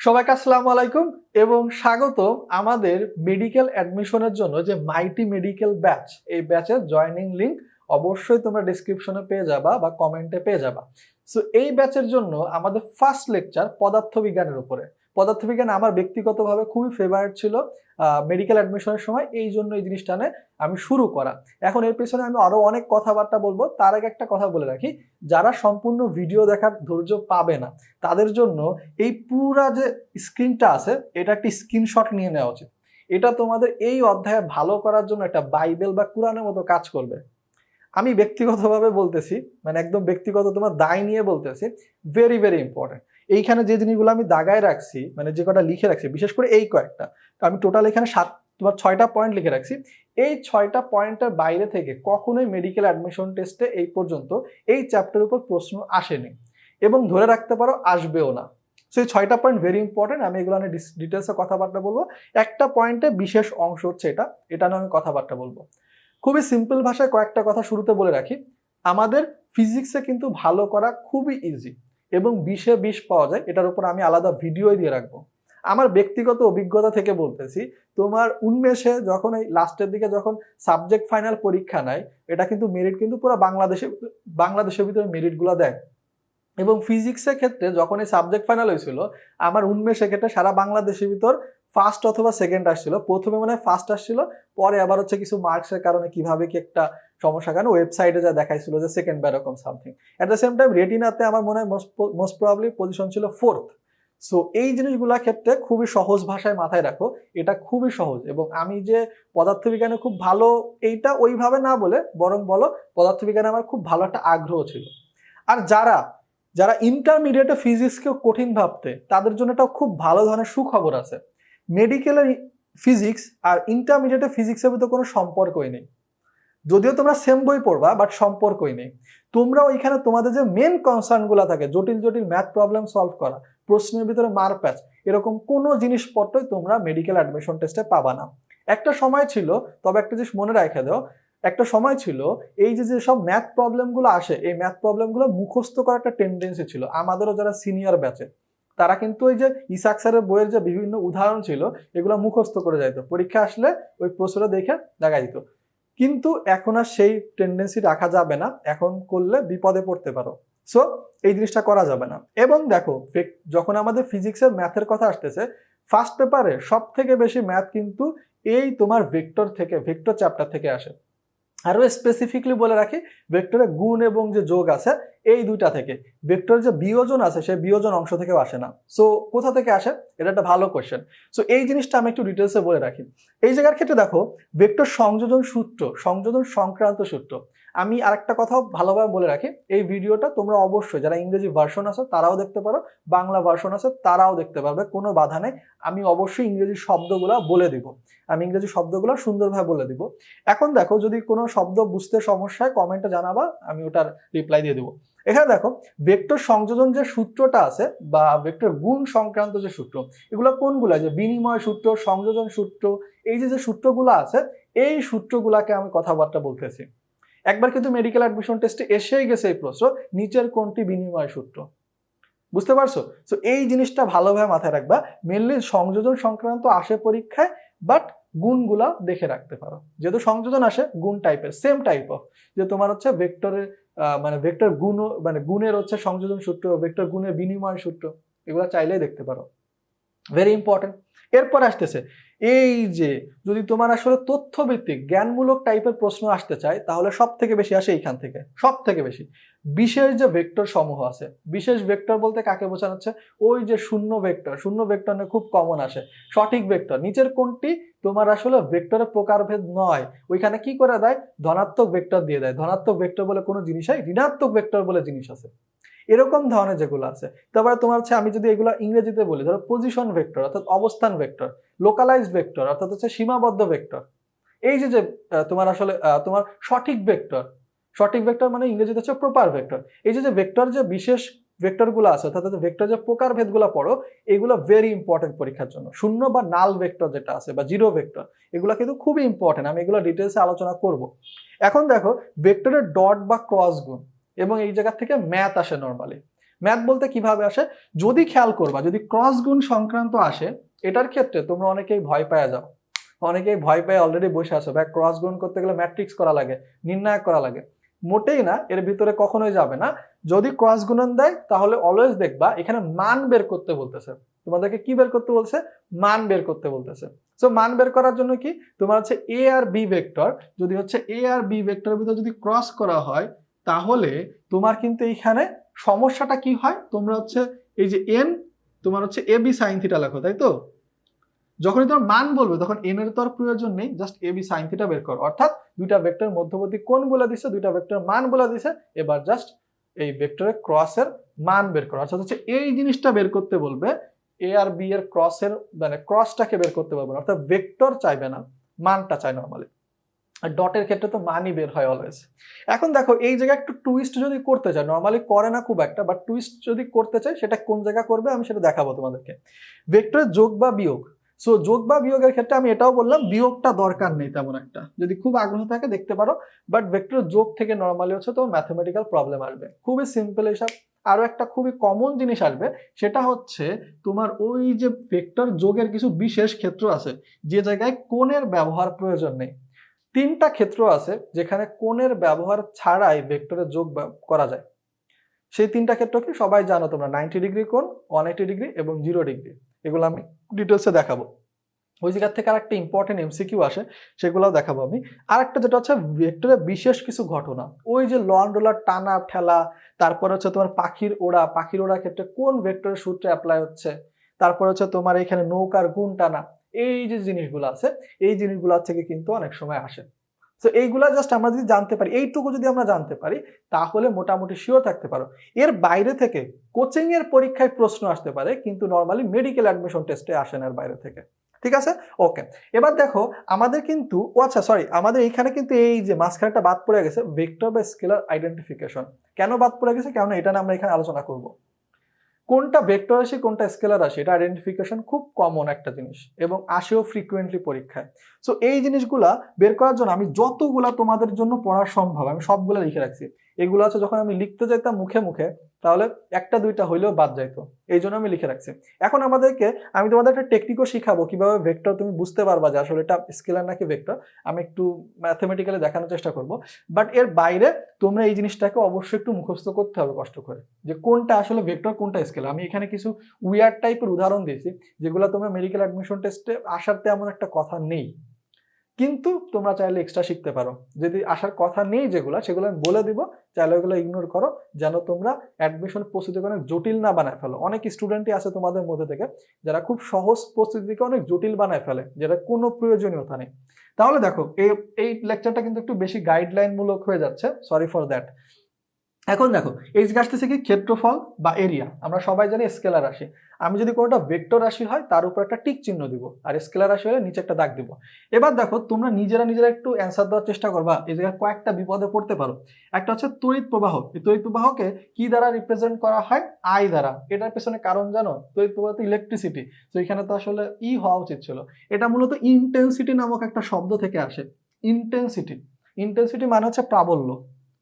সবাইকে আসসালামু আলাইকুম এবং স্বাগত আমাদের মেডিকেল অ্যাডমিশনের জন্য যে মাইটি মেডিকেল ব্যাচ, এই ব্যাচের জয়েনিং লিংক অবশ্যই তোমরা ডেসক্রিপশনে পেয়ে যাবা বা কমেন্টে পেয়ে যাবা। সো এই ব্যাচের জন্য আমাদের ফার্স্ট লেকচার পদার্থবিজ্ঞানের উপরে। পদার্থবিজ্ঞান আমার ব্যক্তিগতভাবে খুবই ফেভারিট ছিল মেডিকেল অ্যাডমিশনের সময়, এই জন্য এই জিনিসটা নিয়ে আমি শুরু করা। এখন এর পেছনে আমি আরো অনেক কথাবার্তা বলবো, তার আগে একটা কথা বলে রাখি, যারা সম্পূর্ণ ভিডিও দেখার ধৈর্য পাবে না তাদের জন্য এই পুরা যে স্ক্রিনটা আছে এটা একটি স্ক্রিনশট নিয়ে নেওয়া উচিত। এটা তোমাদের এই অধ্যায়ে ভালো করার জন্য একটা বাইবেল বা কোরআনের মতো কাজ করবে। আমি ব্যক্তিগতভাবে বলতেছি, মানে একদম ব্যক্তিগত তোমার দায় নিয়ে বলতেছি, ভেরি ভেরি ইম্পর্টেন্ট। এইখানে যে জিনিসগুলো আমি দাগায় রাখছি, মানে যে কটা লিখে রাখছি, বিশেষ করে এই কয়েকটা, আমি টোটাল এখানে তোমার 6টা পয়েন্ট লিখে রাখছি। এই 6টা পয়েন্টের বাইরে থেকে কখনোই মেডিকেল অ্যাডমিশন টেস্টে এই পর্যন্ত এই চ্যাপ্টারের উপর প্রশ্ন আসেনি এবং ধরে রাখতে পারো আসবেও না। সো এই 6টা পয়েন্ট ভেরি ইম্পর্টেন্ট, আমি এগুলো নিয়ে ডিটেলসে কথাবার্তা বলবো। একটা পয়েন্টে বিশেষ অংশ হচ্ছে এটা নিয়ে আমি কথাবার্তা বলবো। খুবই সিম্পল ভাষায় কয়েকটা কথা শুরুতে বলে রাখি। আমাদের ফিজিক্সে কিন্তু ভালো করা খুবই ইজি এবং 20-এ 20 পাওয়া যায়, এটার উপর আমি আলাদা ভিডিও দিয়ে রাখবো। আমার ব্যক্তিগত অভিজ্ঞতা থেকে বলতেছি, তোমার উন্মেষে যখন এই লাস্টের দিকে যখন সাবজেক্ট ফাইনাল পরীক্ষা নেয়, এটা কিন্তু মেরিট কিন্তু পুরো বাংলাদেশের ভিতরে মেরিটগুলো দেয়। এবং ফিজিক্সের ক্ষেত্রে যখন এই সাবজেক্ট ফাইনাল হয়েছিল, আমার উন্মেষের ক্ষেত্রে সারা বাংলাদেশের ভিতর ফার্স্ট অথবা সেকেন্ড আসছিল। প্রথমে মানে ফার্স্ট আসছিল, পরে আবার হচ্ছে কিছু মার্কসের কারণে কিভাবে কি একটা সমস্যা, কারণ ওয়েবসাইটে যা দেখাইছিল যে সেকেন্ড বা এরকম something. At the same time রেটিনাতে আমার মনে হয় মোস্ট প্রবাবলি পজিশন ছিল 4th। সো এই জিনিসগুলোর ক্ষেত্রে খুবই সহজ ভাষায় মাথায় রাখো, এটা খুবই সহজ। এবং আমি যে পদার্থবিজ্ঞানে খুব ভালো, এইটা ওইভাবে না বলে বরং বলো পদার্থবিজ্ঞানে আমার খুব ভালো একটা আগ্রহ ছিল। আর যারা ইন্টারমিডিয়েটে ফিজিক্সকেও কঠিন ভাবতে, তাদের জন্য একটা খুব ভালো ধরনের সুখবর আছে। মেডিকেলের ফিজিক্স আর ইন্টারমিডিয়েটে ফিজিক্সের ভিতরে কোনো সম্পর্কই নেই। যদিও তোমরা সেম বই পড়বা, বাট সম্পর্কই নেই। তোমরা ওইখানে তোমাদের যে মেন কনসার্নগুলো থাকে, জটিল জটিল ম্যাথ প্রবলেম সলভ করা, প্রশ্নের ভিতরে মারপ্যাচ, এরকম কোনো জিনিসপত্রই তোমরা মেডিকেল অ্যাডমিশন টেস্টে পাবা না। একটা সময় ছিল, তবে একটা জিনিস মনে রাখে দাও, একটা সময় ছিল এই যে সব ম্যাথ প্রবলেমগুলো আসে, এই ম্যাথ প্রবলেমগুলো মুখস্থ করার একটা টেন্ডেন্সি ছিল। আমাদেরও যারা সিনিয়র ব্যাচে, তারা কিন্তু ওই যে ইসাক স্যারের বইয়ের যে বিভিন্ন উদাহরণ ছিল, এগুলো মুখস্থ করে যাইতো, পরীক্ষা আসলে ওই প্রশ্নটা দেখে দেখা দিত। কিন্তু এখন আর সেই টেন্ডেন্সি রাখা যাবে না, এখন করলে বিপদে পড়তে পারো। সো এই জিনিসটা করা যাবে না। এবং দেখো, যখন আমাদের ফিজিক্সের ম্যাথের কথা আসতেছে, ফার্স্ট পেপারে সব থেকে বেশি ম্যাথ কিন্তু এই তোমার ভেক্টর চ্যাপ্টার থেকে আসে। আরো স্পেসিফিকলি বলে রাখি, ভেক্টরে গুণ এবং যে যোগ আছে এই দুইটা থেকে। ভেক্টর যে বিয়োজন আছে, সেই বিয়োজন অংশ থেকেও আসে না। সো কোথা থেকে আসে, এটা একটা ভালো কোয়েশ্চেন। সো এই জিনিসটা আমি একটু ডিটেলসে বলে রাখি। এই জায়গার ক্ষেত্রে দেখো, ভেক্টর সংযোজন সংক্রান্ত সূত্র। আমি আরেকটা কথা ভালোভাবে বলে রাখি, এই ভিডিওটা তোমরা অবশ্যই যারা ইংরেজি ভার্সন আছে তারাও দেখতে পারো, বাংলা ভার্সন আছে তারাও দেখতে পারবে, কোনো বাধা নেই। আমি অবশ্যই ইংরেজি শব্দগুলো বলে দিব, সুন্দরভাবে বলে দিব। এখন দেখো, যদি কোনো শব্দ বুঝতে সমস্যা হয় কমেন্টে জানাবা, আমি ওটার রিপ্লাই দিয়ে দেবো। এখানে দেখো, ভেক্টর সংযোজন যে সূত্রটা আছে বা ভেক্টর গুণ সংক্রান্ত যে সূত্র, এগুলো কোনগুলো, যে বিনিময় সূত্র, সংযোজন সূত্র, এই যে সূত্রগুলো আছে, এই সূত্রগুলাকে আমি কথাবার্তা বলতেছি। একবার কিন্তু মেডিকেল অ্যাডমিশন টেস্টে এসেই গেছে এই প্রশ্ন, নিচের কোনটি বিনিময় সূত্র, বুঝতে পারছো? সো এই জিনিসটা ভালোভাবে মাথায় রাখবা। মেনলি সংযোজন সংক্রান্ত আসে পরীক্ষায়, বাট গুণগুলা দেখে রাখতে পারো। যেহেতু সংযোজন আসে গুণ টাইপের, সেম টাইপ অফ, যে তোমার হচ্ছে ভেক্টরের মানে ভেক্টর গুণ, মানে গুণের হচ্ছে সংযোজন সূত্র, ভেক্টর গুণের বিনিময় সূত্র, এগুলো চাইলেই দেখতে পারো। Very important. এরপর আসতেছে এই যে, যদি তোমার আসলে তথ্যভিত্তিক জ্ঞানমূলক টাইপের প্রশ্ন আসতে চায়, তাহলে সব থেকে বেশি আসে এইখান থেকে, সব থেকে বেশি বিশেষ যে ভেক্টর সমূহ আছে। বিশেষ ভেক্টর বলতে কাকে বোঝানো হচ্ছে, ওই যে শূন্য ভেক্টর নিয়ে খুব কমন আসে। সঠিক ভেক্টর নিচের কোনটি তোমার আসলে ভেক্টরের প্রকারভেদ নয়, ওইখানে কি করে দেয়, ধনাত্মক ভেক্টর দিয়ে দেয়। ধনাত্মক ভেক্টর বলে কোনো জিনিস হয়, ঋণাত্মক ভেক্টর বলে জিনিস আছে, এরকম ধরনের যেগুলো আছে। তারপরে তোমার হচ্ছে, আমি যদি এগুলো ইংরেজিতে বলি, ধরো পজিশন ভেক্টর অর্থাৎ অবস্থান ভেক্টর, লোকালাইজড ভেক্টর অর্থাৎ হচ্ছে সীমাবদ্ধ ভেক্টর। এই যে তোমার আসলে তোমার সঠিক ভেক্টর মানে ইংরেজিতে হচ্ছে প্রপার ভেক্টর। এই যে ভেক্টর যে বিশেষ ভেক্টরগুলো আছে, অর্থাৎ ভেক্টর যে প্রকারভেদগুলো পড়ো, এগুলো ভেরি ইম্পর্টেন্ট পরীক্ষার জন্য। শূন্য বা নাল ভেক্টর যেটা আছে বা জিরো ভেক্টর, এগুলো কিন্তু খুবই ইম্পর্টেন্ট, আমি এগুলো ডিটেলসে আলোচনা করব। এখন দেখো, ভেক্টরের ডট বা ক্রস গুণ, এবং এই জায়গা থেকে ম্যাথ আসে নর্মালি। ম্যাথ বলতে কিভাবে আসে, যদি খেয়াল করবা, যদি ক্রস গুণ সংক্রান্ত আসে, এটার ক্ষেত্রে তোমরা অনেকেই ভয় পেয়ে যাও, অনেকেই ভয় পেয়ে অলরেডি বসে আছো, ভাই ক্রস গুণ করতে গেলে ম্যাট্রিক্স করা লাগে, নির্ণায়ক করা লাগে। মোটেই না, এর ভিতরে কখনোই যাবে না। যদি ক্রস গুণন দেয় তাহলে অলওয়েজ দেখবা এখানে মান বের করতে বলতেছে, তোমাদেরকে কি বের করতে বলছে, মান বের করতে বলতেছে। সো মান বের করার জন্য কি, তোমার হচ্ছে এ আর বি ভেক্টর, যদি হচ্ছে এ আর বি ভেক্টরের ভিতরে যদি ক্রস করা হয়, তাহলে তোমার কিন্তু এইখানে সমস্যাটা কি হয়, তোমরা হচ্ছে এই যে এন, তোমার হচ্ছে এ বি সাইন থিটা লেখো, তাই তো? যখনই তোমার মান বলবে তখন এন এর তো আর প্রয়োজন নেই, just A B sine theta বের করো, অর্থাৎ দুইটা ভেক্টরের মধ্যবর্তী কোণ বলে দিছে, দুইটা ভেক্টরের মান বলে দিছে, এবার জাস্ট এই ভেক্টরের ক্রসের মান বের করো। অর্থাৎ হচ্ছে এই জিনিসটা বের করতে বলবে, এ আর বি এর ক্রসের মানে ক্রসটাকে বের করতে বলবে, অর্থাৎ ভেক্টর চাইবে না, মানটা চাই নরমালি। আর ডটের ক্ষেত্রে তো মানই বের হয় অলওয়েজ। এখন দেখো এই জায়গায় একটু টুইস্ট যদি করতে চাই, নরমালি করে না খুব একটা, বাট টুইস্ট যদি করতে চাই সেটা কোন জায়গা করবে আমি সেটা দেখাবো তোমাদেরকে। ভেক্টরের যোগ বা বিয়োগ, সো যোগ বা বিয়োগের ক্ষেত্রে আমি এটাও বললাম বিয়োগটা দরকার নেই তেমন একটা, যদি খুব আগ্রহ থাকে দেখতে পারো, বাট ভেক্টরের যোগ থেকে নরমালি হচ্ছে তো ম্যাথমেটিক্যাল প্রবলেম আসবে, খুবই সিম্পল হিসাব। আরো একটা খুবই কমন জিনিস আসবে, সেটা হচ্ছে তোমার ওই যে ভেক্টর যোগের কিছু বিশেষ ক্ষেত্র আছে যে জায়গায় কোণের ব্যবহার প্রয়োজন নেই। তিনটা ক্ষেত্র আছে যেখানে কোণের ব্যবহার ছাড়াই ভেক্টরের যোগ করা যায়। সেই তিনটা ক্ষেত্র কি সবাই জানো তোমরা, 90 ডিগ্রি কোণ, 180 ডিগ্রি এবং 0 ডিগ্রি। এগুলো আমি ডিটেলসে দেখাবো। ওই জায়গার থেকে আরেকটা ইম্পর্টেন্ট এমসিকিউ আসে, সেগুলোও দেখাবো আমি। আরেকটা যেটা হচ্ছে ভেক্টরের বিশেষ কিছু ঘটনা, ওই যে লন রোলার টানা ঠেলা, তারপর হচ্ছে তোমার পাখির ওড়ার ক্ষেত্রে কোন ভেক্টরের সূত্রে অ্যাপ্লাই হচ্ছে, তারপর হচ্ছে তোমার এখানে নৌকার গুণ টানা, এই যে জিনিসগুলো আছে, এই জিনিসগুলো থেকে কিন্তু অনেক সময় আসে। তো এইগুলা জাস্ট আমরা যদি জানতে পারি, এইটুকু যদি আমরা জানতে পারি, তাহলে মোটামুটি শিওর থাকতে পারো এর বাইরে থেকে কোচিং এর পরীক্ষায় প্রশ্ন আসতে পারে, কিন্তু নর্মালি মেডিকেল অ্যাডমিশন টেস্টে আসে না এর বাইরে থেকে। ঠিক আছে, ওকে। এবার দেখো আমাদের কিন্তু আচ্ছা সরি, আমাদের এইখানে কিন্তু এই যে মাঝখানেটা বাদ পড়ে গেছে, ভেক্টর বা স্কেলার আইডেন্টিফিকেশন। কেন বাদ পড়ে গেছে, কেন এটা আমরা এখানে আলোচনা করব। কোনটা ভেক্টর রাশি কোনটা স্কেলার রাশি, এটা আইডেন্টিফিকেশন খুব কমন একটা জিনিস এবং আসেও ফ্রিকুয়েন্টলি পরীক্ষায়। সো এই জিনিসগুলা বের করার জন্য আমি যতগুলা তোমাদের জন্য পড়া সম্ভব আমি সবগুলা লিখে রাখছি। এগুলো আছে যখন আমি লিখতে যাইতাম মুখে মুখে, তাহলে একটা দুইটা হইলেও বাদ যাইতো, এই জন্য আমি লিখে রাখছি। এখন আমি তোমাদের একটা টেকনিকও শিখাবো কিভাবে ভেক্টর তুমি বুঝতে পারবা যে আসলে এটা স্কেলার নাকি ভেক্টর, আমি একটু ম্যাথমেটিক্যালি দেখানোর চেষ্টা করব। বাট এর বাইরে তোমরা এই জিনিসটাকে অবশ্যই একটু মুখস্থ করতে হবে কষ্ট করে, যে কোনটা আসলে ভেক্টর কোনটা স্কেলার। আমি এখানে কিছু উইয়ার্ড টাইপের উদাহরণ দিয়েছি যেগুলো তোমরা মেডিকেল অ্যাডমিশন টেস্টে আসার তেমন একটা কথা নেই, কিন্তু তোমরা চাইলে এক্সট্রা শিখতে পারো। যদি আসার কথা নেই যেগুলো, সেগুলো আমি বলে দিব, চাইলে ওগুলো ইগনোর করো, যেন তোমরা অ্যাডমিশন প্রস্তুতিকে অনেক জটিল না বানায় ফেলো। অনেক স্টুডেন্টই আছে তোমাদের মধ্যে থেকে যারা খুব সহজ প্রস্তুতিকে অনেক জটিল বানায় ফেলে, যেটা কোনো প্রয়োজনীয়তা নেই। তাহলে দেখো এই লেকচারটা কিন্তু একটু বেশি গাইডলাইন মূলক হয়ে যাচ্ছে, সরি ফর দ্যাট। এখন দেখো এই যে আসতেছে কি ক্ষেত্রফল বা এরিয়া, আমরা সবাই জানি স্কেলার রাশি। আমি যদি কোনোটা ভেক্টর রাশি হয় তার উপর একটা টিক চিহ্ন দিব, আর স্কেলার রাশি হলে নিচে একটা দাগ দিব। এবার দেখো তোমরা নিজেরা একটু অ্যান্সার দেওয়ার চেষ্টা করবা, এই জায়গায় কয়েকটা বিপদে পড়তে পারো। একটা হচ্ছে তড়িৎ প্রবাহ, এই তড়িৎ প্রবাহকে কি দ্বারা রিপ্রেজেন্ট করা হয়, আই দ্বারা। এটার পেছনে কারণ জানো, তড়িৎ প্রবাহ তো ইলেকট্রিসিটি, তো এখানে তো আসলে ই হওয়া উচিত ছিল। এটা মূলত ইন্টেন্সিটি নামক একটা শব্দ থেকে আসে। ইন্টেন্সিটি মানে হচ্ছে প্রাবল্য,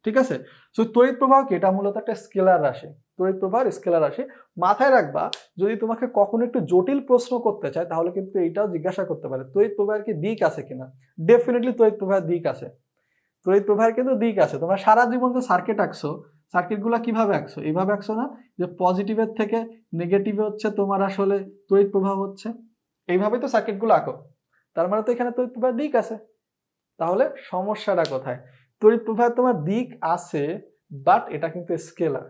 ঠিক আছে। সো তড়িৎ প্রবাহ কি, এটা মূলত একটা স্কেলার রাশি, তড়িৎ প্রবাহ স্কেলার রাশি। মাথায় রাখবা, যদি তোমাকে কখনো একটু জটিল প্রশ্ন করতে চায় তাহলে কিন্তু এইটাও জিজ্ঞাসা করতে পারে, তড়িৎ প্রবাহের কি দিক আছে কিনা। ডেফিনেটলি তড়িৎ প্রবাহের দিক আছে, তড়িৎ প্রবাহের কিন্তু দিক আছে। তোমরা সারা জীবন যে সার্কিট আঁকছো, সার্কিটগুলো কিভাবে আঁকছো, এইভাবে আঁকছো না, যে পজিটিভের থেকে নেগেটিভে হচ্ছে তোমার আসলে তড়িৎ প্রবাহ হচ্ছে, এইভাবে তো সার্কিটগুলো আঁকো। তার মানে তো এখানে তড়িৎ প্রবাহের দিক আছে। তাহলে সমস্যাটা কোথায়, তড়িৎ প্রবাহের তোমার দিক আছে, বাট এটা কিন্তু স্কেলার।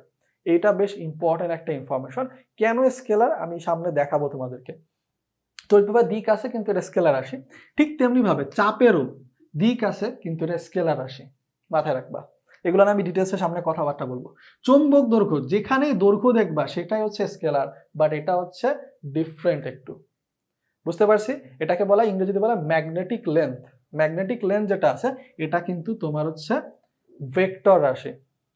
এটা বেশ ইম্পর্টেন্ট একটা ইনফরমেশন। কেন স্কেলার আমি সামনে দেখাবো তোমাদেরকে। তড়িৎ প্রবাহের দিক আছে কিন্তু এটা স্কেলার রাশি। ঠিক তেমনি ভাবে চাপেরও দিক আছে কিন্তু এটা স্কেলার রাশি, মাথায় রাখবা। এগুলো আমি ডিটেলসে সামনে কথাবার্তা বলবো। চৌম্বক দৈর্ঘ্য, যেখানেই দৈর্ঘ্য দেখবা সেটাই হচ্ছে স্কেলার, বাট এটা হচ্ছে ডিফারেন্ট একটু, বুঝতে পারছি। এটাকে বলা ইংরেজিতে বলা ম্যাগনেটিক লেন্থ। ম্যাগনেটিক লেন্থ যেটা আছে এটা কিন্তু তোমার হচ্ছে ভেক্টর রাশি,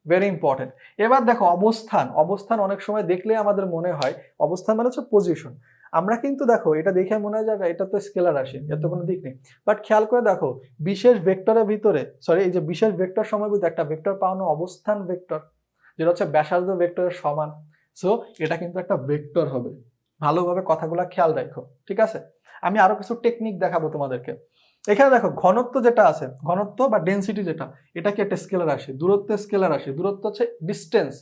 ভেরি ইম্পর্টেন্ট। এবার দেখো অবস্থান অনেক সময় দেখলে আমাদের মনে হয় অবস্থান মানে হচ্ছে পজিশন। আমরা কিন্তু দেখো এটা দেখে মনে হয় যে এটা তো স্কেলার রাশি, এর তো কোনো দিক নেই। বাট খেয়াল করে দেখো বিশেষ ভেক্টরের ভিতরে, এই যে বিশেষ ভেক্টর সময় একটা ভেক্টর পাওয়ানো অবস্থান ভেক্টর, যেটা হচ্ছে ব্যাসার্ধ ভেক্টরের সমান। সো এটা কিন্তু একটা ভেক্টর হবে। ভালোভাবে কথাগুলো খেয়াল রাখো, ঠিক আছে? আমি আরো কিছু টেকনিক দেখাবো তোমাদেরকে। এখানে দেখো ঘনত্ব যেটা আছে, ঘনত্ব বা ডেনসিটি যেটা, এটা কি একটা স্কেলার রাশি, দূরত্ব স্কেলার রাশি, দূরত্ব হচ্ছে ডিস্টেন্স,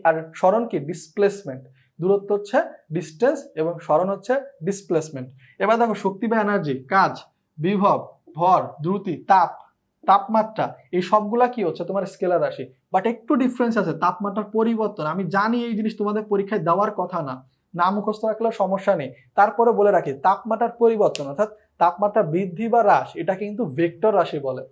আর সরণ কি ডিসপ্লেসমেন্ট, দূরত্ব হচ্ছে ডিস্টেন্স এবং সরণ হচ্ছে ডিসপ্লেসমেন্ট। এবার দেখো শক্তি বা এনার্জি, কাজ, বিভব, ভর, দ্রুতি, তাপ, তাপমাত্রা, এই সবগুলা কি হচ্ছে তোমার স্কেলার রাশি। বাট একটু ডিফারেন্স আছে, তাপমাত্রার পরিবর্তন। আমি জানি এই জিনিস তোমাদের পরীক্ষায় দেওয়ার কথা না, না মুখস্থ রাখলেও সমস্যা নেই, তারপরে বলে রাখি তাপমাত্রার পরিবর্তন অর্থাৎ তাপমাত্রা বৃদ্ধি বা হ্রাস এটা কিন্তু ভেক্টর রাশি বলে।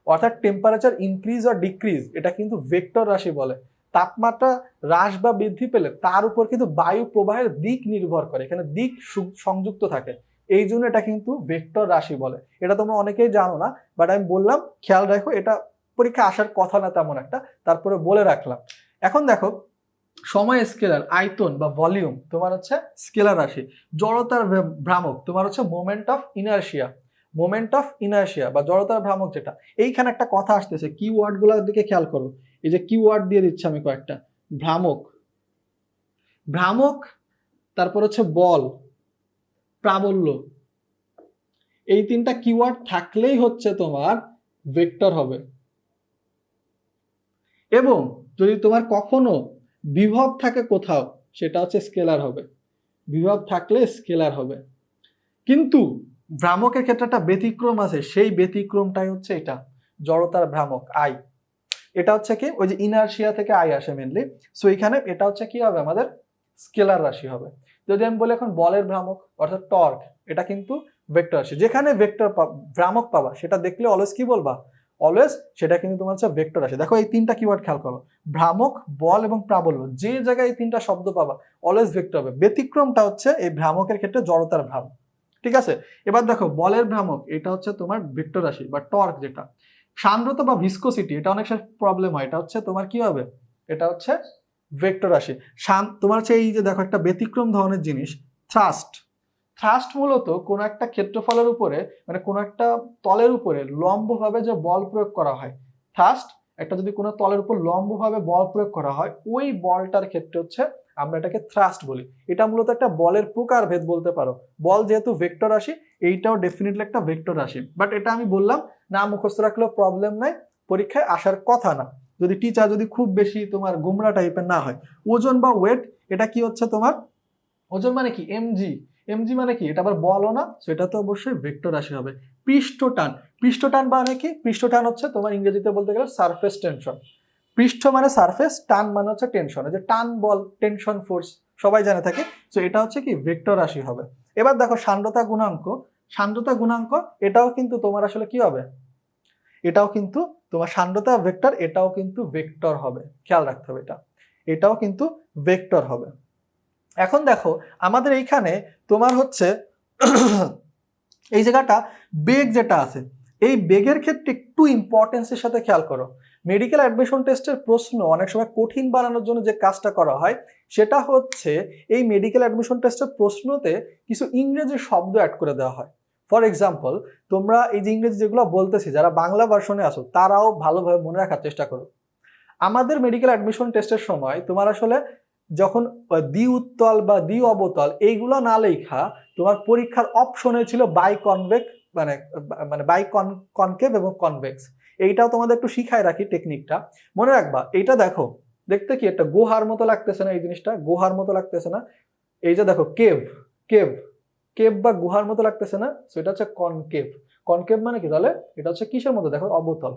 অর্থাৎ টেম্পারেচার ইনক্রিজ আর ডিক্রিজ এটা কিন্তু ভেক্টর রাশি বলে। তাপমাত্রা হ্রাস বা বৃদ্ধি পেলে তার উপর কিন্তু বায়ু প্রবাহের দিক নির্ভর করে, এখানে দিক সংযুক্ত থাকে, এই জন্য এটা কিন্তু ভেক্টর রাশি বলে। এটা তোমরা অনেকেই জানো না, বাট আমি বললাম খেয়াল রাখো, এটা পরীক্ষা আসার কথা না তেমন একটা, তারপরে বলে রাখলাম। এখন দেখো সময় স্কেলার, আয়তন বা ভলিউম তোমার হচ্ছে স্কেলার রাশি, জড়তার ভ্রামক তোমার হচ্ছে moment of inertia, moment of inertia বা জড়তার ভ্রামক যেটা। এইখানে একটা কথা আসতেছে, কিওয়ার্ড গুলোর দিকে খেয়াল করো, এই যে কিওয়ার্ড দিয়ে দিচ্ছি আমি কয়েকটা, ভ্রামক, ভ্রামক, তারপর হচ্ছে বল, প্রাবল্য, এই তিনটা কিওয়ার্ড থাকলেই হচ্ছে তোমার ভেক্টর হবে। এবং যদি তোমার কখনো বিভব থাকে কোথাও, সেটা হচ্ছে স্কেলার হবে, বিভব থাকলে স্কেলার হবে। কিন্তু ভ্রামকের ক্ষেত্রে একটা ব্যতিক্রম আছে, সেই ব্যতিক্রমটাই হচ্ছে এটা, জড়তার ভ্রামক আই। এটা হচ্ছে কি ওই যে ইনার্শিয়া থেকে আই আসে মেনলি, সো এখানে এটা হচ্ছে কি হবে আমাদের স্কেলার রাশি হবে। যদি আমি বলি এখন বলের ভ্রামক অর্থাৎ টর্ক, এটা কিন্তু ভেক্টর রাশি। যেখানে ভেক্টর ভ্রামক পাবা সেটা দেখলে অলওয়েজ কি বলবা, অলওয়েজ সেটা কিন্তু তোমার হচ্ছে ভেক্টর রাশি। দেখো এই তিনটা কিওয়ার্ড খেয়াল করো, ভ্রামক, বল এবং প্রাবল্য, যে জায়গায় এই তিনটা শব্দ পাবা অলওয়েজ ভেক্টর হবে। ব্যতিক্রমটা হচ্ছে এই ভ্রামকের ক্ষেত্রে জড়তার ভ্রামক, ঠিক আছে? এবার দেখো বলের ভ্রামক, এটা হচ্ছে তোমার ভেক্টর রাশি বা টর্ক যেটা। সান্দ্রতা বা ভিসকোসিটি, এটা অনেক সময় প্রবলেম হয়, এটা হচ্ছে তোমার কি হবে, এটা হচ্ছে ভেক্টর রাশি। তোমার হচ্ছে এই যে দেখো একটা ব্যতিক্রম ধরনের জিনিস, থ্রাস্ট, থ্রাস্ট মূলত কোন একটা ক্ষেত্রফলের উপরে মানে কোন একটা তলের উপরে লম্বভাবে যে বল প্রয়োগ করা হয়, থ্রাস্ট একটা যদি কোনো তলের উপর লম্বভাবে বল প্রয়োগ করা হয়, ওই বলটার ক্ষেত্রে হচ্ছে আমরা এটাকে থ্রাস্ট বলি। এটা মূলত একটা বলের প্রকারভেদ বলতে পারো। বল যেহেতু ভেক্টর রাশি, এইটাও ডেফিনেটলি একটা ভেক্টর রাশি, বাট এটা আমি বললাম না মুখস্থ রাখলেও প্রবলেম নাই, পরীক্ষায় আসার কথা না, যদি টিচার যদি খুব বেশি তোমার গুমরা টাইপের না হয়। ওজন বা ওয়েট, এটা কি হচ্ছে তোমার, ওজন মানে কি এমজি, এমজি মানে কি, এটা আবার বলও না, সেটা তো অবশ্যই ভেক্টর রাশি হবে। পৃষ্ঠটান, পৃষ্ঠটান মানে কি, পৃষ্ঠটান হচ্ছে তোমার ইংরেজিতে বলতে গেলে সারফেস টেনশন। পৃষ্ঠ মানে সারফেস, টান মানে হচ্ছে টেনশন, যে টান বল, টেনশন ফোর্স সবাই জানে থাকে, তো এটা হচ্ছে কি ভেক্টর রাশি হবে। এবার দেখো সান্দ্রতা গুণাঙ্ক, সান্দ্রতা গুণাঙ্ক এটাও কিন্তু তোমার আসলে কি হবে, এটাও কিন্তু তোমার সান্দ্রতা ভেক্টর, এটাও কিন্তু ভেক্টর হবে, খেয়াল রাখতে হবে এটা, এটাও কিন্তু ভেক্টর হবে। এখন দেখো আমাদের এইখানে তোমার হচ্ছে এই জায়গাটা বেগ যেটা আছে, এই বেগের ক্ষেত্রে একটু ইম্পর্টেন্সের সাথে খেয়াল করো। মেডিকেল অ্যাডমিশন টেস্টের প্রশ্ন অনেক সময় কঠিন বানানোর জন্য যে কাজটা করা হয়, সেটা হচ্ছে এই মেডিকেল অ্যাডমিশন টেস্টের প্রশ্নতে কিছু ইংরেজি শব্দ অ্যাড করে দেওয়া হয়। ফর এক্সাম্পল, তোমরা এই যে ইংরেজি যেগুলো বলতেছি, যারা বাংলা ভার্সনে আসো তারাও ভালোভাবে মনে রাখার চেষ্টা করো। আমাদের মেডিকেল অ্যাডমিশন টেস্টের সময় তোমার আসলে যখন দ্বি উত্তল বা দ্বি অবতল এইগুলো না লেখা, তোমার পরীক্ষার অপশনে ছিল বাই কনভেক্স, মানে মানে বাই কনকেভ এবং কনভেক্স। এইটাও তোমাদের একটু শিখায় রাখি টেকনিকটা, মনে রাখবা। এইটা দেখো দেখতে কি একটা গুহার মতো লাগতেছে না, এই জিনিসটা গুহার মতো লাগতেছে না, এই যে দেখো কেভ, কেভ, কেভ বা গুহার মতো লাগতেছে না, সেটা হচ্ছে কনকেভ। কনকেভ মানে কি তাহলে, এটা হচ্ছে কিসের মতো, দেখো অবতল।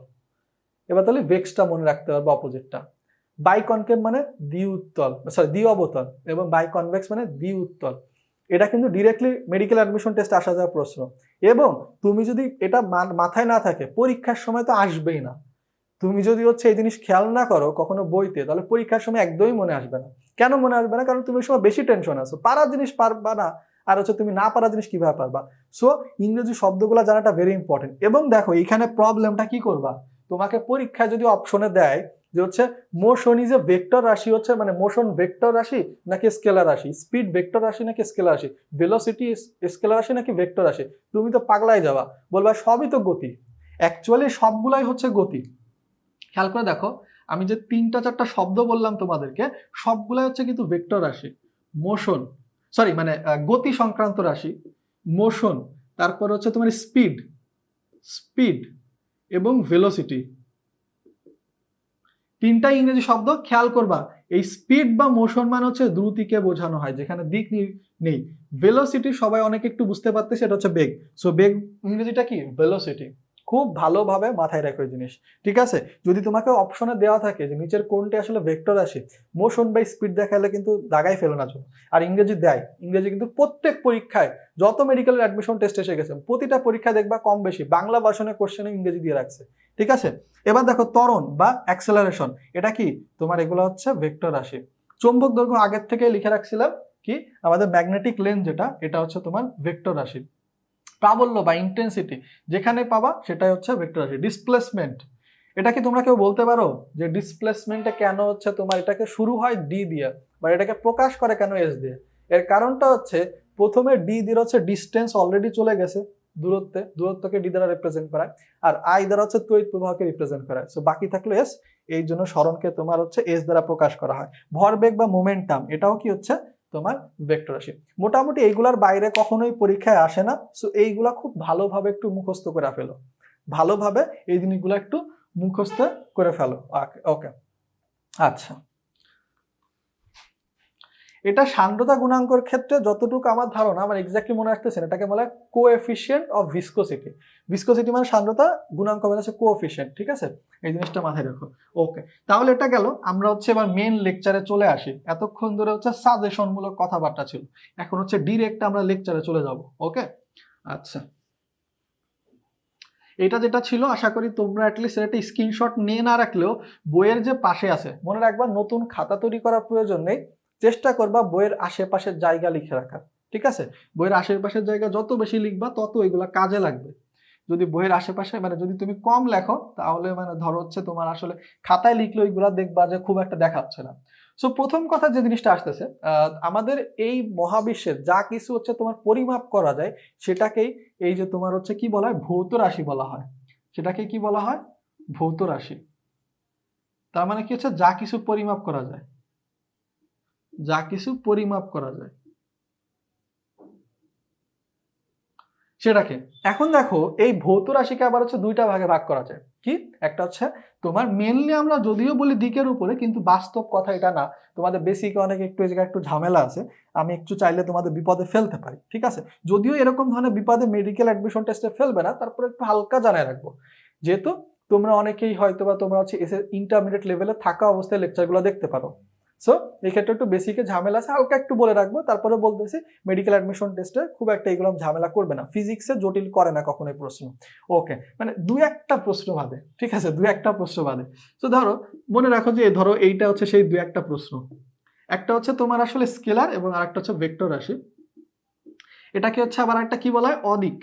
এবার তাহলে ভেক্সটা মনে রাখতে পারবো অপোজিটটা। বাই কনকেভ মানে দ্বি উত্তল, সরি দ্বি অবতল, এবং বাই কনভেক্স মানে দ্বি উত্তল। এটা কিন্তু ডিরেক্টলি মেডিকেল অ্যাডমিশন টেস্টে আসা যাওয়া প্রশ্ন, এবং তুমি যদি এটা মাথায় না থাকে পরীক্ষার সময় তো আসবেই না। তুমি যদি হচ্ছে এই জিনিস খেয়াল না করো কখনো বইতে, তাহলে পরীক্ষার সময় একদমই মনে আসবে না। কেন মনে আসবে না? কারণ তুমি ওই সময় বেশি টেনশন আছো, পারার জিনিস পারবা না, আর হচ্ছে তুমি না পারা জিনিস কিভাবে পারবা। সো ইংরেজি শব্দগুলো জানাটা ভেরি ইম্পর্টেন্ট। এবং দেখো এইখানে প্রবলেমটা কি করবা, তোমাকে পরীক্ষায় যদি অপশনে দেয় যে হচ্ছে মোশন ইজ এ ভেক্টর রাশি, হচ্ছে মানে মোশন ভেক্টর রাশি নাকি স্কেলার রাশি, স্পিড ভেক্টর রাশি নাকি স্কেলার রাশি, ভেলোসিটি স্কেলার রাশি নাকি ভেক্টর রাশি, তুমি তো পাগলাই যাবা, বলবা সবই তো গতি। অ্যাকচুয়ালি সবগুলাই হচ্ছে গতি। খেয়াল করে দেখো, আমি যে 3-4টা শব্দ বললাম তোমাদেরকে, সবগুলো হচ্ছে কিন্তু ভেক্টর রাশি। মোশন, সরি মানে গতি সংক্রান্ত রাশি, মোশন, তারপর হচ্ছে তোমার স্পিড, স্পিড এবং ভেলোসিটি। 3টা ইংরেজি শব্দ খেয়াল করবা। এই স্পিড বা মোশন মানে হচ্ছে দ্রুতিকে বোঝানো হয়, যেখানে দিক নেই। ভেলোসিটি সবাই অনেক একটু বুঝতে পারতেছে, এটা হচ্ছে বেগ। সো বেগ ইংরেজিটা কি? ভেলোসিটি। খুব ভালোভাবে মাথায় রাখো এই জিনিস, ঠিক আছে? যদি তোমাকে অপশনে দেওয়া থাকে যে নিচের কোনটি আসলে ভেক্টর রাশি, মোশন বা স্পিড দেখালে কিন্তু দাগাই ফেলো না জন্য। আর ইংরেজি দেয়, ইংরেজি কিন্তু প্রত্যেক পরীক্ষায় যত মেডিকেল অ্যাডমিশন টেস্ট এসে গেছে প্রতিটা পরীক্ষায় দেখবা কম বেশি বাংলা ভার্সনের কোশ্চেনে ইংরেজি দিয়ে রাখছে, ঠিক আছে? এবার দেখো ত্বরণ বা অ্যাক্সেলারেশন, এটা কি তোমার? এগুলো হচ্ছে ভেক্টর রাশি। চৌম্বক দৈর্ঘ্য আগের থেকে লিখে রাখছিলাম কি, আমাদের ম্যাগনেটিক লেন্থ যেটা, এটা হচ্ছে তোমার ভেক্টর রাশি। প্রাবল্য বা ইন্টেন্সিটি যেখানে পাবা সেটাই হচ্ছে ভেক্টর রাশি। ডিসপ্লেসমেন্ট, এটা কি তোমরা কেউ বলতে পারো যে ডিসপ্লেসমেন্টে কেন হচ্ছে তোমার এটাকে শুরু হয় ডি দিয়ে, বা এটাকে প্রকাশ করে কেন এস দিয়ে? এর কারণটা হচ্ছে প্রথমে ডি দিয়ে হচ্ছে ডিস্টেন্স অলরেডি চলে গেছে, দূরত্বকে ডি দ্বারা রিপ্রেজেন্ট করায়, আর আই দ্বারা হচ্ছে তড়িৎ প্রবাহকে রিপ্রেজেন্ট করায়। সো বাকি থাকলো এস, এই জন্য সরণকে তোমার হচ্ছে এস দ্বারা প্রকাশ করা হয়। ভরবেগ বা মোমেন্টাম, এটাও কি হচ্ছে তোমার ভেক্টর রাশি। মোটামুটি এইগুলার বাইরে কখনোই পরীক্ষায় আসে না। সো এইগুলা খুব ভালোভাবে একটু মুখস্থ করে ফেলো, ভালোভাবে এই জিনিসগুলো একটু মুখস্থ করে ফেলো। ওকে, আচ্ছা। এটা সান্দ্রতা গুণাঙ্কর ক্ষেত্রে যতটুকু আমার ধারণা, আমার এক্স্যাক্টলি মনে আসতেছে না, এটাকে বলা হয় কোএফিসিয়েন্ট অফ ভিসকোসিটি। ভিসকোসিটি মানে সান্দ্রতা, গুণাঙ্ক মানে হচ্ছে কোএফিসিয়েন্ট, ঠিক আছে? এই জিনিসটা মাথায় রাখো। ওকে, তাহলে এটা গেল। আমরা হচ্ছে এবার মেন লেকচারে চলে আসি। এতক্ষণ ধরে হচ্ছে সাজেশনমূলক কথাবার্তা ছিল, এখন হচ্ছে ডিরেক্ট আমরা লেকচারে চলে যাব। ওকে, আচ্ছা। এটা যেটা ছিল, আশা করি তোমরা অ্যাটলিস্ট একটা স্ক্রিনশট নিয়ে না রাখলেও বইয়ের যে পাশে আছে, মনে রাখবা নতুন খাতা তৈরি করার প্রয়োজন নেই, চেষ্টা করবা বইয়ের আশেপাশের জায়গা লিখে রাখার, ঠিক আছে? বইয়ের আশেপাশের জায়গা যত বেশি লিখবা তত এগুলা কাজে লাগবে। যদি বইয়ের আশেপাশে মানে যদি তুমি কম লেখো, তাহলে মানে ধরো হচ্ছে তোমার আসলে খাতায় লিখলে ওইগুলা দেখবা যে খুব একটা দেখাচ্ছে না। সো প্রথম কথা যে জিনিসটা আসতেছে, আমাদের এই মহাবিশ্বের যা কিছু হচ্ছে তোমার পরিমাপ করা যায়, সেটাকেই এই যে তোমার হচ্ছে কি বলা হয়, ভৌত রাশি বলা হয়। সেটাকে কি বলা হয়? ভৌত রাশি। তার মানে কি হচ্ছে, যা কিছু পরিমাপ করা যায়, যা কিছু পরিমাপ করা যায় সেটাকে। এখন দেখো এই ভৌত রাশিকে আবার হচ্ছে দুইটা ভাগে ভাগ করা যায়। কি? একটা হচ্ছে তোমার মেনলি আমরা যদিও বলি দিকের উপরে, কিন্তু বাস্তব কথা এটা না। তোমাদের বেসিকে অনেক একটু এই জায়গায় একটু ঝামেলা আছে, আমি একটু চাইলে তোমাদের বিপদে ফেলতে পারি, ঠিক আছে? যদিও এরকম ধরনের বিপদে মেডিকেল অ্যাডমিশন টেস্টে ফেলবে না, তারপরে একটু হালকা জানায় রাখবো, যেহেতু তোমরা অনেকেই হয়তো বা তোমরা হচ্ছে এসে ইন্টারমিডিয়েট লেভেলে থাকা অবস্থায় লেকচারগুলো দেখতে পারো। সো এই ক্ষেত্রে একটু বেসিকে ঝামেলা আছে, হালকা একটু বলে রাখবো। তারপরে বলতেছি মেডিকেল অ্যাডমিশন টেস্টে খুব একটা এগুলো ঝামেলা করবে না, ফিজিক্সে জটিল করে না কখনোই প্রশ্ন। ওকে, মানে দুই একটা প্রশ্ন বাদে, ঠিক আছে? দুই একটা প্রশ্ন বাদে। তো ধরো মনে রাখো যে ধরো এইটা হচ্ছে সেই দুই একটা প্রশ্ন। একটা হচ্ছে তোমার আসলে স্কেলার এবং আরেকটা হচ্ছে ভেক্টর রাশি। এটাকে হচ্ছে আবার একটা কি বলা হয়, অদিক,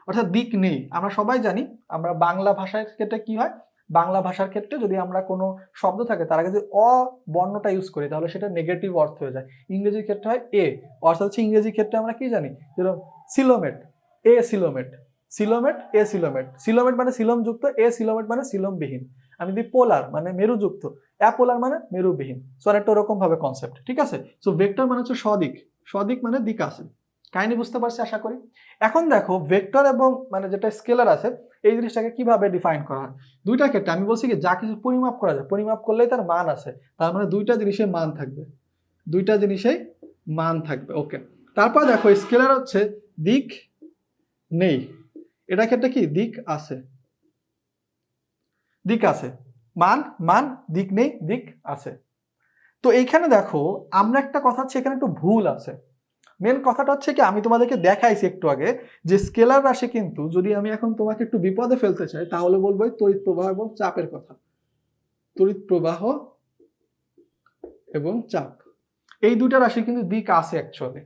অর্থাৎ দিক নেই। আমরা সবাই জানি, আমরা বাংলা ভাষার ক্ষেত্রে কি হয়, বাংলা ভাষার ক্ষেত্রে যদি আমরা কোনো শব্দ থাকে তার আগে যদি অ বর্ণটা ইউজ করি, তাহলে সেটা নেগেটিভ অর্থ হয়ে যায়। ইংরেজির ক্ষেত্রে হয় এ, অর্থাৎ হচ্ছে ইংরেজির ক্ষেত্রে আমরা কি জানি, যেরকম সিলোমেট, এ সিলোমেট, সিলোমেট এ সিলোমেট, সিলোমেট মানে সিলমযুক্ত, এ সিলোমেট মানে সিলমবিহীন। আমি যদি পোলার মানে মেরুযুক্ত, অ্যাপোলার মানে মেরুবিহীন। সো একটা ওরকম ভাবে কনসেপ্ট, ঠিক আছে? সো ভেক্টর মানে হচ্ছে সদিক, সদিক মানে দিক আছে। কাহিনী বুঝতে পারছি আশা করি। এখন দেখো ভেক্টর এবং মানে যেটা স্কেলার আছে, এই জিনিসটাকে কিভাবে ডিফাইন করা হয়? দুইটা ক্ষেত্রে আমি বলছি কি, যা কিছু পরিমাপ করা যায়, পরিমাপ করলেই তার মান আছে, তার মানে দুইটা জিনিসের মান থাকবে, দুইটা জিনিসেই মান থাকবে। ওকে, তারপর দেখো স্কেলার হচ্ছে দিক নেই, এটা ক্ষেত্রে কি দিক আছে, দিক আছে, মান মান, দিক নেই, দিক আছে। তো এইখানে দেখো আমরা একটা কথা হচ্ছে এখানে একটু ভুল আছে। মেন কথাটা হচ্ছে কি, আমি তোমাদেরকে দেখাইছি একটু আগে যে স্কেলার রাশি কিন্তু যদি আমি এখন তোমাকে একটু বিপদে ফেলতে চাই, তাহলে বলবো তড়িৎ প্রবাহ এবং চাপের কথা। তড়িৎ প্রবাহ এবং চাপ, এই দুটা রাশি কিন্তু দিক আছে অ্যাকচুয়ালি।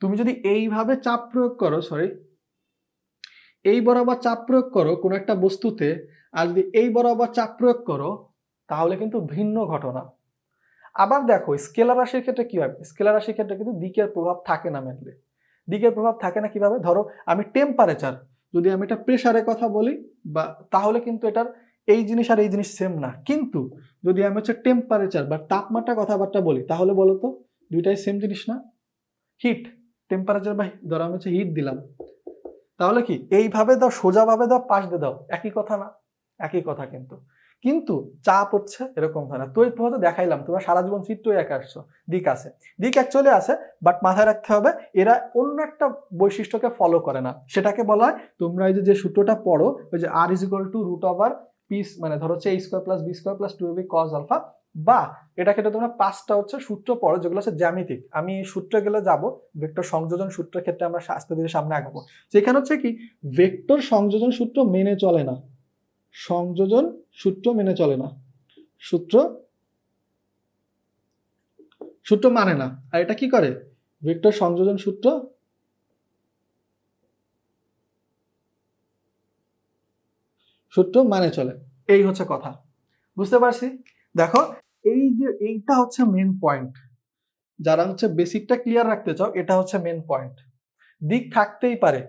তুমি যদি এইভাবে চাপ প্রয়োগ করো, সরি এই বরাবর চাপ প্রয়োগ করো কোনো একটা বস্তুতে, আর যদি এই বরাবর চাপ প্রয়োগ করো, তাহলে কিন্তু ভিন্ন ঘটনা। আবার দেখো স্কেলার রাশির ক্ষেত্রে কি হয়, স্কেলার রাশির ক্ষেত্রে কিন্তু দিকের প্রভাব থাকে না। মেনলি দিকের প্রভাব থাকে না কিভাবে, ধরো আমি টেম্পারেচার, যদি আমি এটা প্রেসারের কথা বলি বা, তাহলে কিন্তু এটার এই জিনিস আর এই জিনিস সেম না। কিন্তু যদি আমি হচ্ছে টেম্পারেচার বা তাপমাত্রা কথাবার্তা বলি, তাহলে বলো তো দুইটাই সেম জিনিস না? হিট, টেম্পারেচার বা ধরো আমি হচ্ছে হিট দিলাম, তাহলে কি এইভাবে দাও, সোজাভাবে দাও, পাশ দিয়ে দাও, একই কথা না? একই কথা। কিন্তু কিন্তু চাপ হচ্ছে এরকম হয় না। তড়িৎ প্রবাহ তো দেখাইলাম, তোমরা সারা জীবন চিত্রই একা আসছো, দিক আছে, দিক অ্যাকচুয়ালি আছে, বাট মাথায় রাখতে হবে এরা অন্য একটা বৈশিষ্ট্যকে ফলো করে না। সেটাকে বলা হয়, তোমরা এই যে সূত্রটা পড়ো, ওই যে R is equal to root over P, মানে ধরো হচ্ছে a square plus B square plus 2ab cos alpha, বা এটা ক্ষেত্রে তোমরা 5টা হচ্ছে সূত্র পড়ো যেগুলো হচ্ছে জ্যামিতিক। আমি এই সূত্রে গেলে যাবো, ভেক্টর সংযোজন সূত্রের ক্ষেত্রে আমরা আস্তে ধীরে সামনে আগাবো। সেখানে হচ্ছে কি, ভেক্টর সংযোজন সূত্র মেনে চলে না, সংযোজন সূত্র মেনে চলে না, সূত্র মানে না। আর এটা কি করে, ভেক্টর সংযোজন সূত্র মানে চলে। এই হচ্ছে কথা, বুঝতে পারছি? দেখো এই যে এইটা হচ্ছে মেন পয়েন্ট, যারা হচ্ছে বেসিকটা ক্লিয়ার রাখতে চাও, এটা হচ্ছে মেন পয়েন্ট। দিক থাকতেই পারে,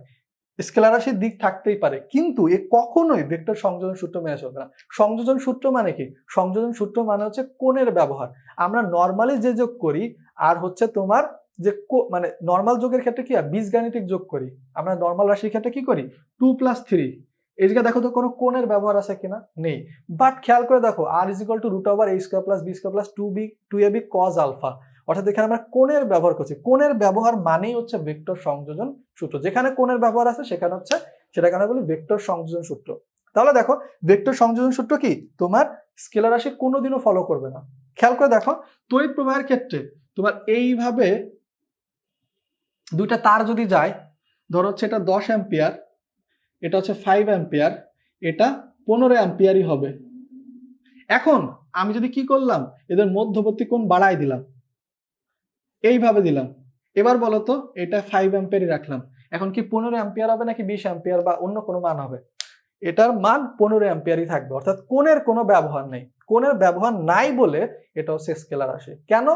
স্কেলার রাশির দিক থাকতেই পারে, কিন্তু এ কখনোই ভেক্টর সংযোজন সূত্র মেনে চলবে না। সংযোজন সূত্র মানে কি? সংযোজন সূত্র মানে হচ্ছে কোণের ব্যবহার। আমরা নর্মালি যে যোগ করি, আর হচ্ছে তোমার যে মানে নর্মাল যোগের ক্ষেত্রে কি আর বীজগাণিতিক যোগ করি, আমরা নর্মাল রাশির ক্ষেত্রে কি করি, 2+3। এই জায়গায় দেখো তো কোনো কোণের ব্যবহার আছে কিনা, নেই। বাট খেয়াল করে দেখো, R is equal to root over a square plus B square plus 2ab cos alpha, অর্থাৎ এখানে আমরা কোণের ব্যবহার করছি। কোণের ব্যবহার মানেই হচ্ছে ভেক্টর সংযোজন সূত্র। যেখানে কোণের ব্যবহার আছে সেখানে হচ্ছে, সেটাকে আমরা বলি ভেক্টর সংযোজন সূত্র। তাহলে দেখো, ভেক্টর সংযোজন সূত্র কি তোমার স্কেলার রাশি কোনোদিনও ফলো করবে না। খেয়াল করে দেখো, তড়িৎ প্রবাহের ক্ষেত্রে তোমার এইভাবে দুইটা তার যদি যায়, ধরো হচ্ছে এটা 10 অ্যাম্পিয়ার, এটা হচ্ছে 5 অ্যাম্পিয়ার, এটা 15 অ্যাম্পিয়ারই হবে। এখন আমি যদি কি করলাম, এদের মধ্যবর্তী কোণ বাড়াই দিলাম, এইভাবে দিলাম, এবার বলো তো এটা 5 অ্যাম্পিয়ারই রাখলাম, এখন কি 15 অ্যাম্পিয়ার হবে নাকি 20 অ্যাম্পিয়ার বা অন্য কোনো মান হবে? এটার মান 15 অ্যাম্পিয়ারই থাকবে। অর্থাৎ কোণের কোনো ব্যবহার নেই। কোণের ব্যবহার নাই বলে এটা হচ্ছে স্কেলার রাশি। কেন?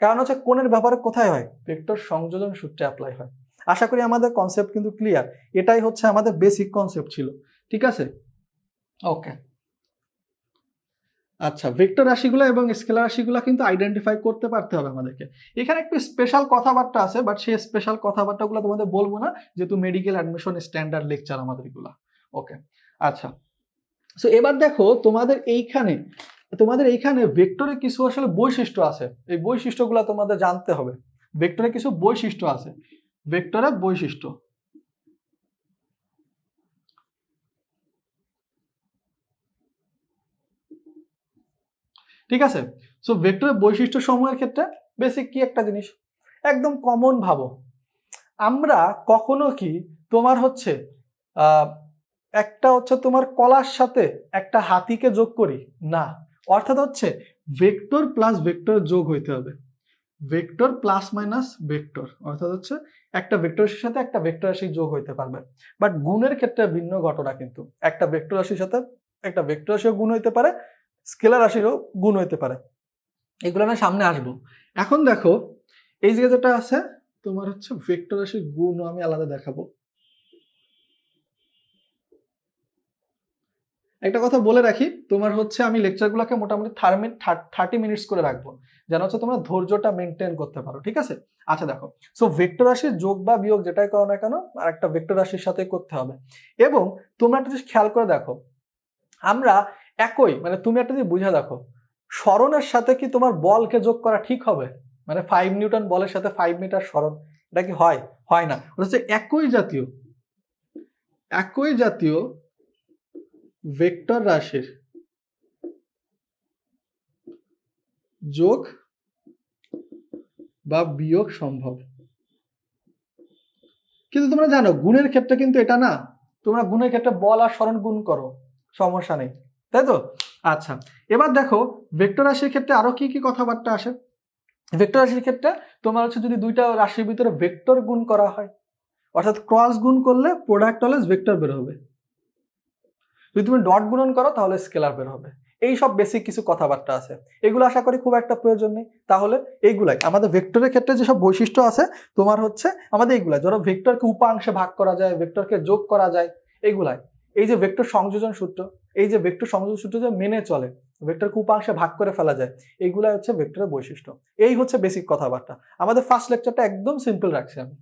কারণ হচ্ছে কোণের ব্যবহার কোথায় হয়, ভেক্টর সংযোজন সূত্রে অ্যাপ্লাই হয়। আশা করি আমাদের কনসেপ্ট কিন্তু ক্লিয়ার। এটাই হচ্ছে আমাদের বেসিক কনসেপ্ট ছিল, ঠিক আছে? ওকে, আচ্ছা, ভেক্টর রাশিগুলো এবং স্কেলার রাশিগুলো কিন্তু আইডেন্টিফাই করতে পারতে হবে আমাদেরকে। এখানে একটু স্পেশাল কথাবার্তা আছে, বাট সেই স্পেশাল কথাবার্তাগুলো তোমাদের বলবো না, যেহেতু মেডিকেল অ্যাডমিশন স্ট্যান্ডার্ড লেকচার আমাদের এগুলা। ওকে, আচ্ছা, সো এবার দেখো তোমাদের এইখানে ভেক্টরের কিছু আসলে বৈশিষ্ট্য আছে। এই বৈশিষ্ট্যগুলো তোমাদের জানতে হবে। ভেক্টরের কিছু বৈশিষ্ট্য আছে, ভেক্টরের বৈশিষ্ট্য। ঠিক আছে? সো ভেক্টরের বৈশিষ্ট্য সমূহের ক্ষেত্রে বেসিক কি একটা জিনিস একদম কমন ভাবো, আমরা কখনো কি তোমার হচ্ছে একটা হচ্ছে তোমার কলার সাথে একটা হাতিকে যোগ করি না। অর্থাৎ হচ্ছে ভেক্টর প্লাস ভেক্টর যোগ হইতে হবে, ভেক্টর প্লাস মাইনাস ভেক্টর, অর্থাৎ হচ্ছে একটা ভেক্টর রাশির সাথে একটা ভেক্টর রাশি যোগ হইতে পারবে। বাট গুণের ক্ষেত্রে ভিন্ন ঘটনা, কিন্তু একটা ভেক্টর রাশির সাথে একটা ভেক্টর রাশিও গুণ হইতে পারে, স্কেলার রাশিরও গুণ হইতে পারে। এগুলো না সামনে আসবো। এখন দেখো এই যে যেটা আছে তোমার হচ্ছে ভেক্টর রাশির গুণও আমি আলাদা দেখাবো। একটা কথা বলে রাখি, তোমার হচ্ছে আমি লেকচারগুলোকে মোটামুটি 30 মিনিটস করে রাখবো, যেন হচ্ছে তোমরা ধৈর্যটা মেনটেন করতে পারো, ঠিক আছে? আচ্ছা দেখো, সো ভেক্টর রাশির যোগ বা বিয়োগ যেটাই করো না কেন, আর একটা ভেক্টর রাশির সাথে করতে হবে। এবং তোমরা একটা জিনিস খেয়াল করে দেখো, আমরা একই মানে তুমি একটা জিনিস বুঝে দেখো, সরণের সাথে কি তোমার বলকে যোগ করা ঠিক হবে? মানে 5 নিউটন বলের সাথে 5 মিটার সরণ, এটা কি হয়? হয় না। হচ্ছে একই জাতীয় ভেক্টর রাশির যোগ বা বিয়োগ সম্ভব। কিন্তু তোমরা জানো গুণের ক্ষেত্রে কিন্তু এটা না, তোমরা গুণের ক্ষেত্রে বল আর সরণ গুণ করো, সমস্যা নেই, তাই তো? আচ্ছা, এবার দেখো ভেক্টর রাশির ক্ষেত্রে আরো কি কি কথাবার্তা আসে। ভেক্টর রাশির ক্ষেত্রে তোমার হচ্ছে যদি দুইটা রাশির ভিতরে ভেক্টর গুণ করা হয়, অর্থাৎ ক্রস গুণ করলে প্রোডাক্ট অলওয়েজ ভেক্টর বের হবে, যদি তুমি ডট গুণন করো তাহলে স্কেলার বের হবে। এই সব বেসিক কিছু কথাবার্তা আছে, এগুলো আশা করি খুব একটা প্রয়োজন নেই। তাহলে এইগুলাই আমাদের ভেক্টরের ক্ষেত্রে যেসব বৈশিষ্ট্য আছে তোমার হচ্ছে আমাদের এইগুলাই, ধরো ভেক্টরকে উপাংশে ভাগ করা যায়, ভেক্টরকে যোগ করা যায়, এইগুলাই। এই যে ভেক্টর সংযোজন সূত্র, এই যে ভেক্টর সংযোজন সূত্র যে মেনে চলে, ভেক্টরকে উপাংশে ভাগ করে ফেলা যায়, এইগুলা হচ্ছে ভেক্টরের বৈশিষ্ট্য। এই হচ্ছে বেসিক কথাবার্তা। আমাদের ফার্স্ট লেকচারটা একদম সিম্পল রাখছি আমি,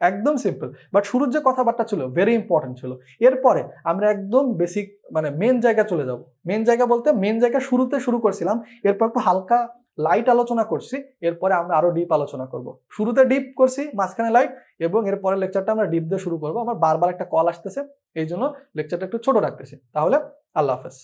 একদম সিম্পল, বাট শুরুর যে কথাবার্তা ছিল ভেরি ইম্পর্টেন্ট ছিল। এরপরে আমরা একদম বেসিক মানে মেন জায়গা চলে যাব। মেন জায়গা বলতে মেন জায়গা শুরুতে শুরু করছিলাম, এরপর একটু হালকা লাইট আলোচনা করছি, এরপরে আমরা আরো ডিপ আলোচনা করব। শুরুতে ডিপ করছি, মাঝখানে লাইট, এবং এরপরে লেকচারটা আমরা ডিপ দিয়ে শুরু করবো। আমার বারবার একটা কল আসতেছে, এই জন্য লেকচারটা একটু ছোট রাখতেছি। তাহলে আল্লাহ হাফেজ।